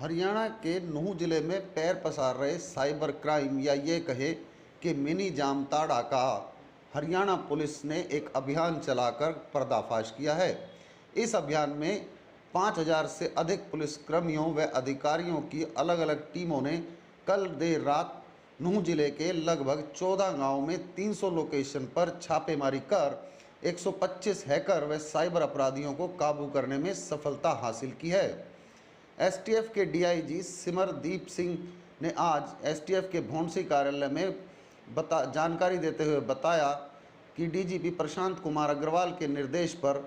हरियाणा के नूंह जिले में पैर पसार रहे साइबर क्राइम या ये कहे कि मिनी जामताड़ा का हरियाणा पुलिस ने एक अभियान चलाकर पर्दाफाश किया है। इस अभियान में 5000 से अधिक पुलिसकर्मियों व अधिकारियों की अलग अलग टीमों ने कल देर रात नूंह जिले के लगभग 14 गाँव में 300 लोकेशन पर छापेमारी कर 125 हैकर व साइबर अपराधियों को काबू करने में सफलता हासिल की है। एसटीएफ के डीआईजी सिमरदीप सिंह ने आज एसटीएफ के भौंडसी कार्यालय में जानकारी देते हुए बताया कि डीजीपी प्रशांत कुमार अग्रवाल के निर्देश पर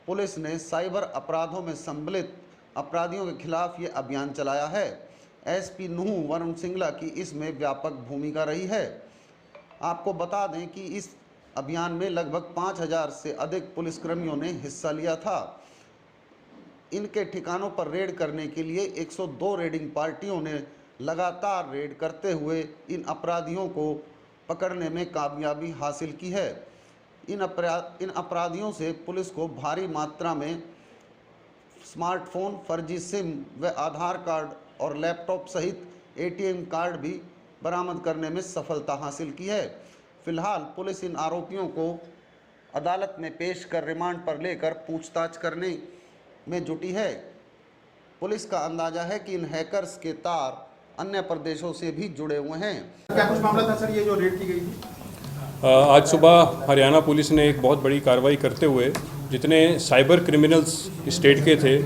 पुलिस ने साइबर अपराधों में सम्मिलित अपराधियों के खिलाफ ये अभियान चलाया है। एसपी नूंह वरुण सिंगला की इसमें व्यापक भूमिका रही है। आपको बता दें कि इस अभियान में लगभग 5000 से अधिक पुलिसकर्मियों ने हिस्सा लिया था। इनके ठिकानों पर रेड करने के लिए 102 रेडिंग पार्टियों ने लगातार रेड करते हुए इन अपराधियों को पकड़ने में कामयाबी हासिल की है। इन अपराधियों से पुलिस को भारी मात्रा में स्मार्टफोन, फर्जी सिम व आधार कार्ड और लैपटॉप सहित एटीएम कार्ड भी बरामद करने में सफलता हासिल की है। फिलहाल पुलिस इन आरोपियों को अदालत में पेश कर रिमांड पर लेकर पूछताछ करने में जुटी है। पुलिस का अंदाजा है कि इन हैकर्स के तार अन्य प्रदेशों से भी जुड़े हुए हैं। क्या कुछ मामला था सर ये जो रेड की गई थी? आज सुबह हरियाणा पुलिस ने एक बहुत बड़ी कार्रवाई करते हुए जितने साइबर क्रिमिनल्स स्टेट के थे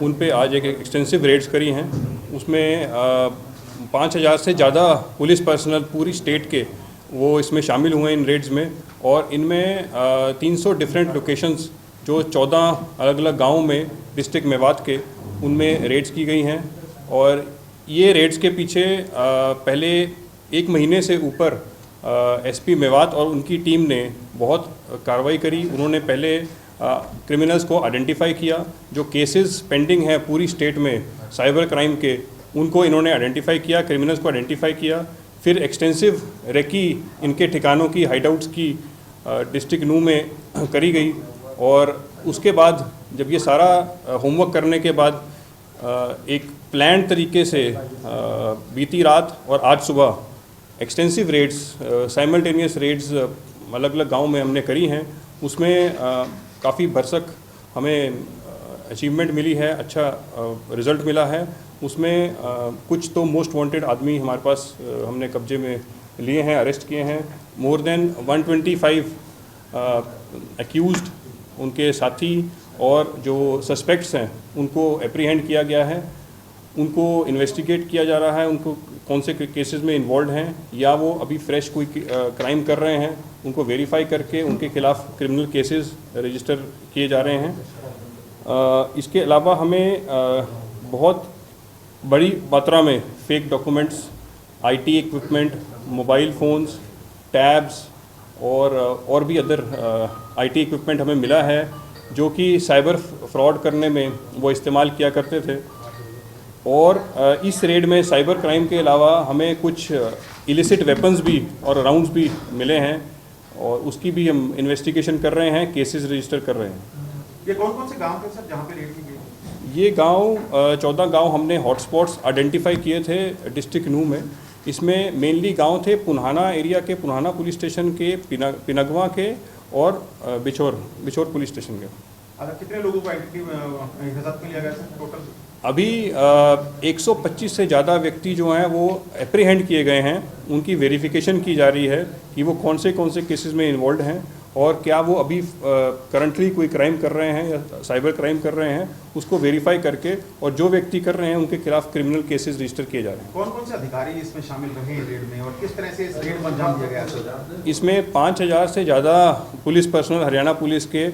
उन पे आज एक एक्सटेंसिव रेड्स करी हैं। उसमें 5000 से ज़्यादा पुलिस पर्सनल पूरी स्टेट के वो इसमें शामिल हुए इन रेड्स में, और इनमें 300 डिफरेंट लोकेशंस जो 14 अलग अलग गाँव में डिस्ट्रिक्ट मेवात के उनमें रेड्स की गई हैं। और ये रेड्स के पीछे पहले एक महीने से ऊपर एसपी मेवात और उनकी टीम ने बहुत कार्रवाई करी। उन्होंने पहले क्रिमिनल्स को आइडेंटिफाई किया, जो केसेस पेंडिंग हैं पूरी स्टेट में साइबर क्राइम के, उनको इन्होंने आइडेंटिफाई किया, क्रिमिनल्स को आइडेंटिफाई किया। फिर एक्सटेंसिव रेकी इनके ठिकानों की, हाइडआउट्स की डिस्ट्रिक्ट नूंह में करी गई। और उसके बाद जब ये सारा होमवर्क करने के बाद एक प्लान तरीके से बीती रात और आज सुबह एक्सटेंसिव रेड्स, साइमल्टेनियस रेड्स अलग अलग गांव में हमने करी हैं। उसमें काफ़ी भरसक हमें अचीवमेंट मिली है, अच्छा रिज़ल्ट मिला है। उसमें कुछ तो मोस्ट वांटेड आदमी हमारे पास हमने कब्जे में लिए हैं, अरेस्ट किए हैं। मोर देन 125 एक्यूज्ड, उनके साथी और जो सस्पेक्ट्स हैं उनको एप्रीहेंड किया गया है। उनको इन्वेस्टिगेट किया जा रहा है, उनको कौन से केसेस में इन्वॉल्व हैं या वो अभी फ्रेश कोई क्राइम कर रहे हैं, उनको वेरीफाई करके उनके खिलाफ क्रिमिनल केसेस रजिस्टर किए जा रहे हैं। इसके अलावा हमें बहुत बड़ी मात्रा में fake documents, IT equipment, mobile phones, tabs और भी अदर आईटी इक्विपमेंट हमें मिला है जो कि साइबर फ्रॉड करने में वो इस्तेमाल किया करते थे। और इस रेड में साइबर क्राइम के अलावा हमें कुछ इलिसिट वेपन्स भी और राउंड्स भी मिले हैं, और उसकी भी हम इन्वेस्टिगेशन कर रहे हैं, केसेस रजिस्टर कर रहे हैं। ये कौन कौन से गांव थे सर जहाँ पे रेड की गई? ये गांव 14 गांव हमने हॉटस्पॉट्स आइडेंटिफाई किए थे डिस्ट्रिक्ट नूंह में। इसमें मेनली गांव थे पुन्हाना एरिया के, पुन्हाना पुलिस स्टेशन के, पिनगवा के और बिछोर पुलिस स्टेशन के। कितने लोगों को हिरासत में लिया गया सर टोटल? अभी 125 से ज़्यादा व्यक्ति जो हैं वो एप्रीहेंड किए गए हैं। उनकी वेरिफिकेशन की जा रही है कि वो कौन से केसेस में इन्वॉल्व हैं और क्या वो अभी करंटली कोई क्राइम कर रहे हैं या साइबर क्राइम कर रहे हैं, उसको वेरीफाई करके, और जो व्यक्ति कर रहे हैं उनके खिलाफ क्रिमिनल केसेस रजिस्टर किए जा रहे हैं। कौन कौन से अधिकारी इसमें शामिल रहे हैं रेड में और किस तरह से इस रेड को अंजाम दिया गया? इसमें 5000 से ज़्यादा पुलिस पर्सनल हरियाणा पुलिस के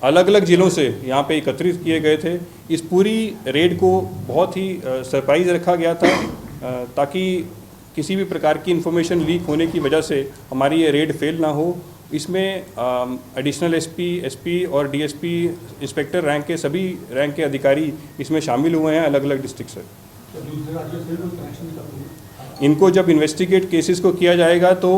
अलग अलग ज़िलों से यहाँ पे एकत्रित किए गए थे। इस पूरी रेड को बहुत ही सरप्राइज़ रखा गया था ताकि किसी भी प्रकार की इन्फॉर्मेशन लीक होने की वजह से हमारी ये रेड फेल ना हो। इसमें एडिशनल एसपी और डीएसपी, इंस्पेक्टर रैंक के, सभी रैंक के अधिकारी इसमें शामिल हुए हैं अलग अलग डिस्ट्रिक्ट से। इनको जब इन्वेस्टिगेट केसेस को किया जाएगा तो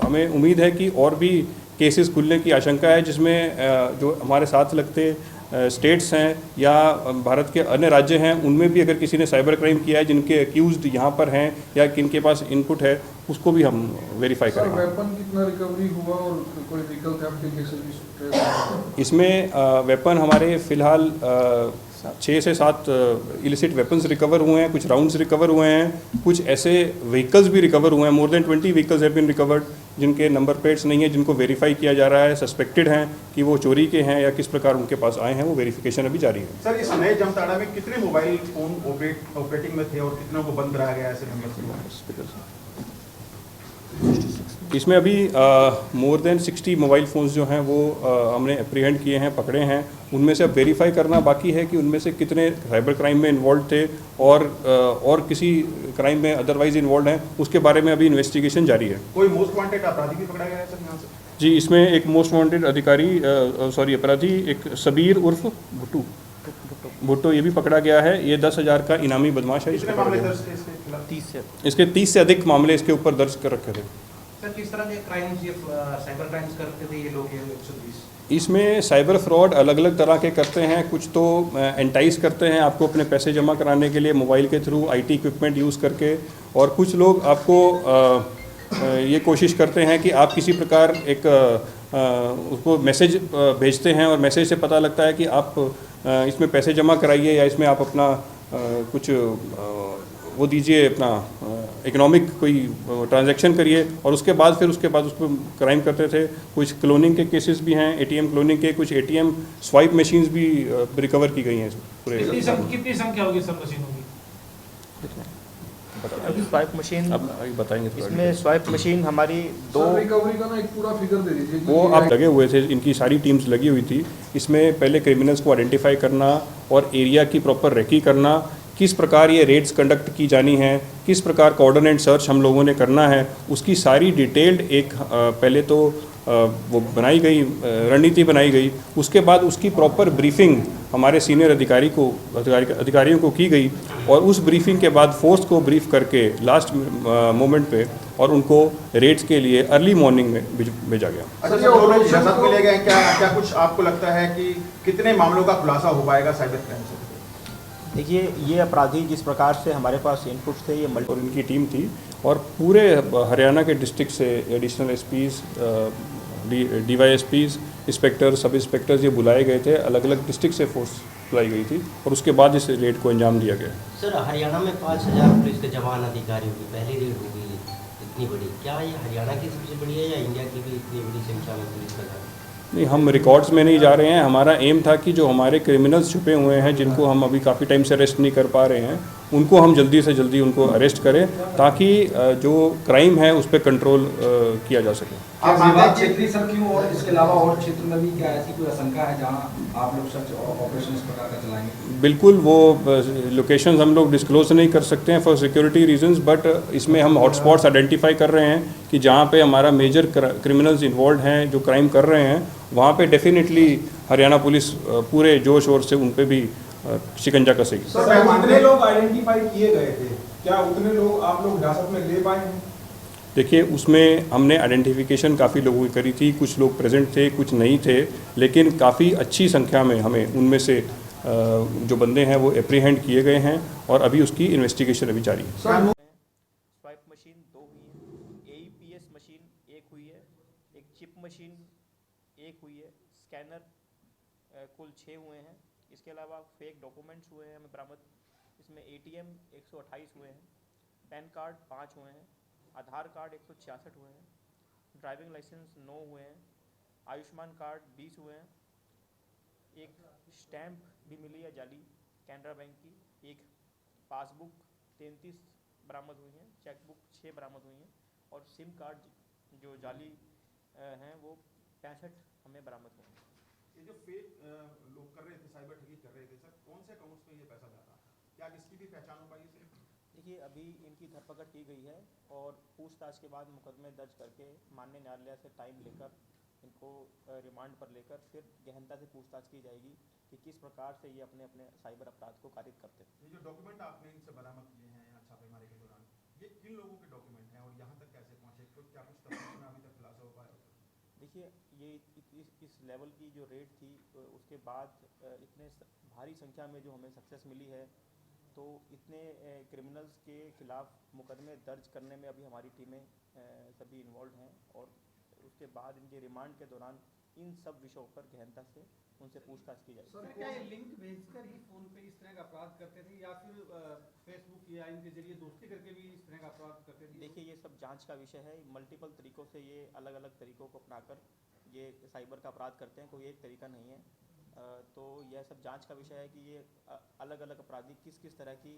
हमें उम्मीद है कि और भी केसेस खुलने की आशंका है, जिसमें जो हमारे साथ लगते स्टेट्स हैं या भारत के अन्य राज्य हैं, उनमें भी अगर किसी ने साइबर क्राइम किया है जिनके अक्यूज़ड यहाँ पर हैं या किनके पास इनपुट है, उसको भी हम वेरीफाई सर करेंगे। वेपन कितना रिकवरी हुआ और कोई व्हीकल थेफ्ट के केसेस भी ट्रेस हुए? इसमें वेपन हमारे फ़िलहाल 6 से 7 इलिसिट वेपन्स रिकवर हुए हैं, कुछ राउंड्स रिकवर हुए हैं, कुछ ऐसे व्हीकल्स भी रिकवर हुए हैं। More than 20 vehicles have been recovered जिनके नंबर प्लेट्स नहीं है, जिनको वेरीफाई किया जा रहा है, सस्पेक्टेड हैं कि वो चोरी के हैं या किस प्रकार उनके पास आए हैं, वो वेरिफिकेशन अभी जारी है। सर, इस नए जामताड़ा में कितने मोबाइल फोन ऑपरेटिंग में थे और कितनों को बंद कराया गया ऐसे नंबर? इसमें अभी मोर देन 60 मोबाइल फ़ोन्स जो हैं वो हमने अप्रीहेंड किए हैं, पकड़े हैं। उनमें से अब वेरीफाई करना बाकी है कि उनमें से कितने साइबर क्राइम में इन्वॉल्व थे और किसी क्राइम में अदरवाइज इन्वॉल्व हैं, उसके बारे में अभी इन्वेस्टिगेशन जारी है। कोई मोस्ट वांटेड अपराधी भी पकड़ा गया है सर यहाँ से? जी, इसमें एक मोस्ट वांटेड अपराधी एक सबीर उर्फ भुट्टो ये भी पकड़ा गया है। ये 10,000 का इनामी बदमाश है। कितने मामले दर्ज थे इसके खिलाफ? 30 से अधिक मामले इसके ऊपर दर्ज कर रखे थे। सर किस तरह के क्राइम्स ये साइबर क्राइम्स करते थे ये लोग, ये 120? इसमें साइबर फ्रॉड अलग अलग तरह के करते हैं। कुछ तो एंटाइज करते हैं आपको अपने पैसे जमा कराने के लिए मोबाइल के थ्रू, आईटी इक्विपमेंट यूज़ करके, और कुछ लोग आपको ये कोशिश करते हैं कि आप किसी प्रकार उसको मैसेज भेजते हैं और मैसेज से पता लगता है कि आप इसमें पैसे जमा कराइए या इसमें आप अपना कुछ वो दीजिए, अपना इकोनॉमिक कोई ट्रांजैक्शन करिए, और उसके बाद उस पर क्राइम करते थे। कुछ क्लोनिंग के केसेस भी हैं, एटीएम क्लोनिंग के, कुछ एटीएम स्वाइप मशीन्स भी रिकवर की गई हैं पूरे। कितनी संख्या होगी सब मशीनों की? स्वाइप मशीन अब बताएंगे थोड़ा। इसमें स्वाइप मशीन हमारी दो सर रिकवरी का ना एक पूरा फिगर दे दीजिए। वो आप लगे हुए थे, इनकी सारी टीम्स लगी हुई थी। इसमें पहले क्रिमिनल्स को आइडेंटिफाई करना और एरिया की प्रॉपर रेकी करना, किस प्रकार ये रेड्स कंडक्ट की जानी है, किस प्रकार कोऑर्डिनेट सर्च हम लोगों ने करना है, उसकी सारी डिटेल्ड एक पहले तो वो बनाई गई, रणनीति बनाई गई। उसके बाद उसकी प्रॉपर ब्रीफिंग हमारे सीनियर अधिकारियों को की गई, और उस ब्रीफिंग के बाद फोर्स को ब्रीफ करके लास्ट मोमेंट पे और उनको रेड्स के लिए अर्ली मॉर्निंग में भेजा गया। अच्छा सर, दो लोग हिरासत में ले गए, क्या कुछ आपको लगता है कि कितने मामलों का खुलासा हो पाएगा साइबर क्राइम से? देखिए, ये अपराधी जिस प्रकार से हमारे पास इनपुट्स थे, ये और इनकी टीम थी, और पूरे हरियाणा के डिस्ट्रिक्ट से एडिशनल एसपीज, DYSPs, इंस्पेक्टर, सब इंस्पेक्टर्स ये बुलाए गए थे। अलग अलग डिस्ट्रिक्ट से फोर्स बुलाई गई थी, और उसके बाद इस रेड को अंजाम दिया गया। सर, हरियाणा में 5,000 पुलिस के जवान अधिकारियों की पहली रेड हो गई इतनी बड़ी, क्या ये हरियाणा की सबसे बड़ी है या इंडिया की भी इतनी बड़ी संख्या में पुलिस का? नहीं, हम रिकॉर्ड्स में नहीं जा रहे हैं। हमारा एम था कि जो हमारे क्रिमिनल्स छुपे हुए हैं, जिनको हम अभी काफ़ी टाइम से अरेस्ट नहीं कर पा रहे हैं, उनको हम जल्दी से जल्दी उनको अरेस्ट करें, ताकि जो क्राइम है उस पर कंट्रोल किया जा सके। आप विवाद क्षेत्रीय सर क्यों, और इसके अलावा और क्षेत्र में भी क्या ऐसी कोई आशंका है जहां आप लोग सर्च ऑपरेशन इस प्रकार का चलाएंगे? बिल्कुल, वो लोकेशंस हम लोग डिस्क्लोज नहीं कर सकते हैं फॉर सिक्योरिटी रीजंस, बट इसमें हम हॉटस्पॉट्स आइडेंटिफाई कर रहे हैं कि जहाँ पे हमारा मेजर क्रिमिनल्स इन्वॉल्व हैं, जो क्राइम कर रहे हैं, वहाँ पे डेफिनेटली हरियाणा पुलिस पूरे जोश और से उन पे भी शिकंजा कसेगी। सर, कितने लोग आइडेंटिफाई किए गए थे, क्या उतने लोग आप लोग हिरासत में ले पाए हैं? देखिए, उसमें हमने आइडेंटिफिकेशन काफ़ी लोगों की करी थी। कुछ लोग प्रेजेंट थे, कुछ नहीं थे, लेकिन काफ़ी अच्छी संख्या में हमें उनमें से जो बंदे हैं वो एप्रीहेंड किए गए हैं, और अभी उसकी इन्वेस्टिगेशन अभी जारी है। स्वाइप मशीन 2 हुई है, AEPS मशीन 1 हुई है, एक चिप मशीन 1 हुई है, स्कैनर कुल 6 हुए हैं। इसके अलावा फेक डॉक्यूमेंट्स हुए हैं हमें बरामद। इसमें ATM 128 हुए हैं, पैन कार्ड 5 हुए हैं, आधार कार्ड 166 हुए हैं, ड्राइविंग लाइसेंस 9 हुए हैं, आयुष्मान कार्ड 20 हुए हैं, एक स्टैंप भी मिली है जाली कैनरा बैंक की, एक पासबुक 33 बरामद हुई हैं, चेकबुक 6 बरामद हुई हैं, और सिम कार्ड जो जाली हैं वो 65 हमें बरामद हुए हैं। ये जो फेक लोग कर रहे थे, साइबर ठगी कर रहे थे सर, कौन से अकाउंट्स में ये पैसा जा रहा था? क्या इसकी भी पहचान हो पाई है? देखिए, अभी इनकी धरपकड़ की गई है, और पूछताछ के बाद मुकदमे दर्ज करके माननीय न्यायालय से टाइम लेकर इनको रिमांड पर लेकर फिर गहनता से पूछताछ की जाएगी कि किस प्रकार से ये अपने अपने साइबर अपराध को कारित करते हैं। ये जो डॉक्यूमेंट आपने इनसे बरामद किए हैं यहाँ छापेमारी के दौरान, ये किन लोगों के डॉक्यूमेंट हैं और यहाँ तक कैसे पहुँचे? क्या कुछ तफ्तीश में अभी तक खुलासा हो पाया? देखिए ये इस लेवल की जो रेट थी उसके बाद इतने भारी संख्या में जो हमें सक्सेस मिली है, तो इतने क्रिमिनल्स के खिलाफ मुकदमे दर्ज करने में अभी हमारी टीमें सभी इन्वॉल्व हैं, और उसके बाद इनके रिमांड के दौरान इन सब विषयों पर गहनता से उनसे पूछताछ की जाएगी। सर क्या ये लिंक भेजकर ही फोन पे इस तरह का अपराध करते थे या फिर फेसबुक या इनके जरिए दोस्ती करके भी इस तरह का अपराध करते थे? देखिए ये सब जांच का विषय है। मल्टीपल तरीक़ों से ये अलग अलग तरीक़ों को अपनाकर ये साइबर का अपराध करते हैं, कोई एक तरीका नहीं है। तो यह सब जांच का विषय है कि ये अलग अलग अपराधी किस किस तरह की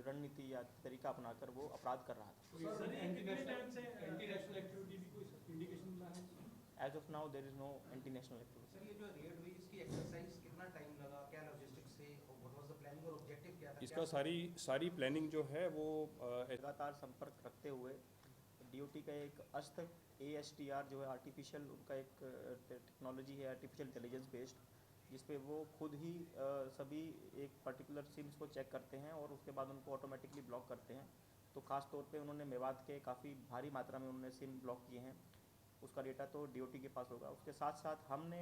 रणनीति या तरीका अपनाकर वो अपराध कर रहा था। सर एंटी नेशनल एक्टिविटी भी कोई इंडिकेशन मिला है? As of now there is no anti national activity. Sir ये जो रेड हुई इसकी एक्सरसाइज कितना टाइम लगा, क्या लॉजिस्टिक्स से, व्हाट वाज द प्लानिंग और ऑब्जेक्टिव क्या था? इसका सारी प्लानिंग जो है वो लगातार संपर्क रखते हुए डीओटी का एक अस्त्र ASTR जो है आर्टिफिशियल उनका एक टेक्नोलॉजी है, आर्टिफिशियल इंटेलिजेंस बेस्ड, जिस पे वो खुद ही सभी एक पर्टिकुलर सिम्स को चेक करते हैं और उसके बाद उनको ऑटोमेटिकली ब्लॉक करते हैं। तो ख़ास तौर पे उन्होंने मेवात के काफ़ी भारी मात्रा में उन्होंने सिम ब्लॉक किए हैं। उसका डेटा तो डीओटी के पास होगा। उसके साथ साथ हमने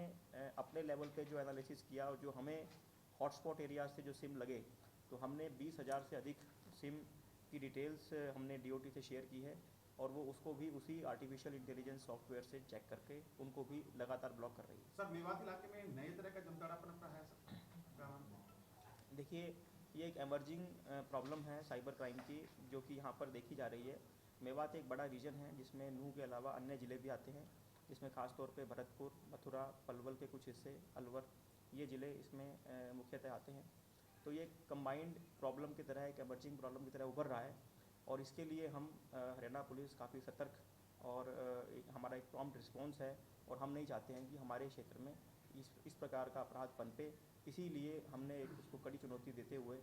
अपने लेवल पे जो एनालिसिस किया और जो हमें हॉटस्पॉट एरिया से जो सिम लगे, तो हमने 20,000 से अधिक सिम की डिटेल्स हमने डीओटी से शेयर की है, और वो उसको भी उसी आर्टिफिशियल इंटेलिजेंस सॉफ्टवेयर से चेक करके उनको भी लगातार ब्लॉक कर रही है। सर मेवात इलाके में नए तरह का जमताड़ापन अपना है सर? देखिए ये एक एमर्जिंग प्रॉब्लम है साइबर क्राइम की, जो कि यहाँ पर देखी जा रही है। मेवात एक बड़ा रीजन है जिसमें नूह के अलावा अन्य ज़िले भी आते हैं, जिसमें ख़ास तौर पे भरतपुर, मथुरा, पलवल के कुछ हिस्से, अलवर, ये ज़िले इसमें मुख्यतः आते हैं। तो ये कंबाइंड प्रॉब्लम की तरह, एक एमर्जिंग प्रॉब्लम की तरह उभर रहा है, और इसके लिए हम हरियाणा पुलिस काफ़ी सतर्क और हमारा एक प्रॉम्प्ट रिस्पॉन्स है, और हम नहीं चाहते हैं कि हमारे क्षेत्र में इस प्रकार का अपराध पनपे। इसीलिए हमने उसको कड़ी चुनौती देते हुए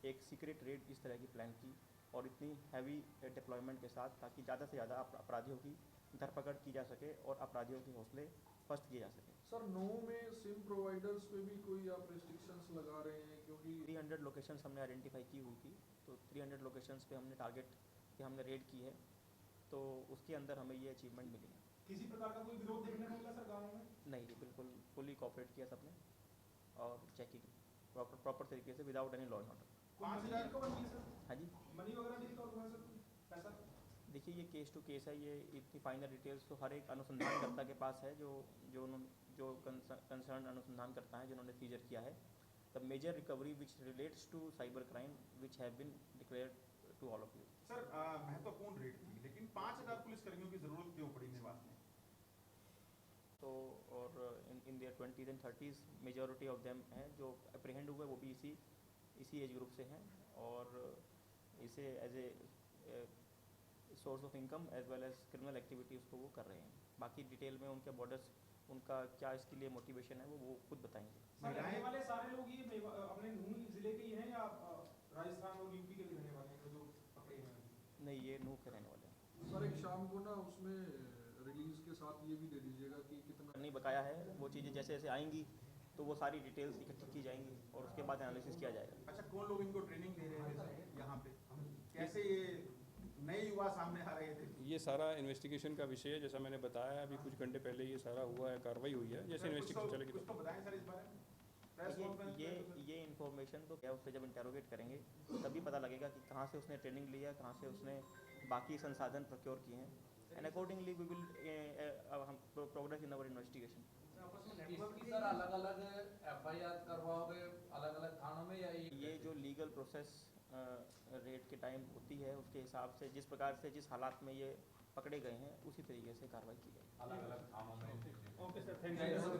एक सीक्रेट रेड इस तरह की प्लान की, और इतनी हैवी डिप्लॉयमेंट के साथ, ताकि ज़्यादा से ज़्यादा अपराधियों की धरपकड़ की जा सके और अपराधियों के हौसले पस्त किए जा सके। सर नूह में सिम प्रोवाइडर्स पे भी कोई आप रिस्ट्रिक्शंस लगा रहे हैं, क्योंकि 300 लोकेशंस हमने आइडेंटिफाई की हुई थी, तो 300 लोकेशंस पे हमने टारगेट पे हमने रेड की है, तो उसके अंदर हमें ये अचीवमेंट मिली है। किसी प्रकार का कोई विरोध देखने को मिला सर गाँव में? नहीं जी, बिल्कुल फुली कोऑपरेट किया सबने, और चेकिंग प्रॉपर तरीके से without any law and order. 5,000 को मिली सर? हाँ जी, मनी वगैरह भी रिकवर हुआ सर? पैसा? देखिए ये केस टू केस है, ये इतनी फाइनल डिटेल्स तो हर एक अनुसंधानकर्ता के पास है, जो कंसर्न अनुसंधानकर्ता हैं जिन्होंने सीजर किया है। The major recovery which relates to cyber crime which have been declared to all of you. Sir महत्वपूर्ण रेट थी, लेकिन 5,000 पुलिसकर्मियों की जरूरत क्यों पड़ी मेवात में? तो और in their 20s and 30s majority of them हैं जो अप्रीहेंड हुए, वो भी इसी एज ग्रुप से हैं, और इसे as a source of income as well as criminal activity उसको वो कर रहे हैं। बाकी डिटेल में उनके बॉर्डर्स, उनका क्या इसके लिए मोटिवेशन है वो खुद बताएंगे। सर रहने वाले सारे लोग ये अपने नूह जिले के ही हैं या राजस्थान और यूपी के भी रहने वाले हैं जो पकड़े हैं? नहीं, ये नूह के रहने वाले हैं। सर एक शाम को ना उसमें रिलीज के साथ ये भी दे दीजिएगा कि कितना नहीं बकाया है, वो चीज़ें जैसे जैसे आएंगी तो वो सारी डिटेल्स इकट्ठी की जाएंगी और उसके बाद एनालिसिस किया जाएगा। अच्छा, कौन लोग इनको ट्रेनिंग दे रहे थे सर यहाँ पे? कैसे ये नए युवा सामने आ रहे थे? ये सारा इन्वेस्टिगेशन का विषय है। जैसा मैंने बताया अभी कुछ घंटे पहले ये सारा हुआ है, कार्रवाई हुई है। जैसे इन्वेस्टिगेशन चलेगी कुछ तो बताएं सर इस बारे में। प्रेस कॉन्फ्रेंस ये इन्फॉर्मेशन तो क्या, उससे जब इंटेरोगेट करेंगे तभी पता लगेगा कि कहाँ से उसने ट्रेनिंग लिया, कहाँ से उसने बाकी संसाधन प्रोक्योर किए हैं, and accordingly we will progress in our investigation. इसकी सर अलग-अलग FIR करवाओगे अलग-अलग थानों में या ये जो लीगल प्रोसेस रेड के टाइम होती है उसके हिसाब से, जिस प्रकार से जिस हालात में ये पकड़े गए हैं उसी तरीके से कार्रवाई की जाएगी। अलग-अलग थानों में? Okay sir, thank you.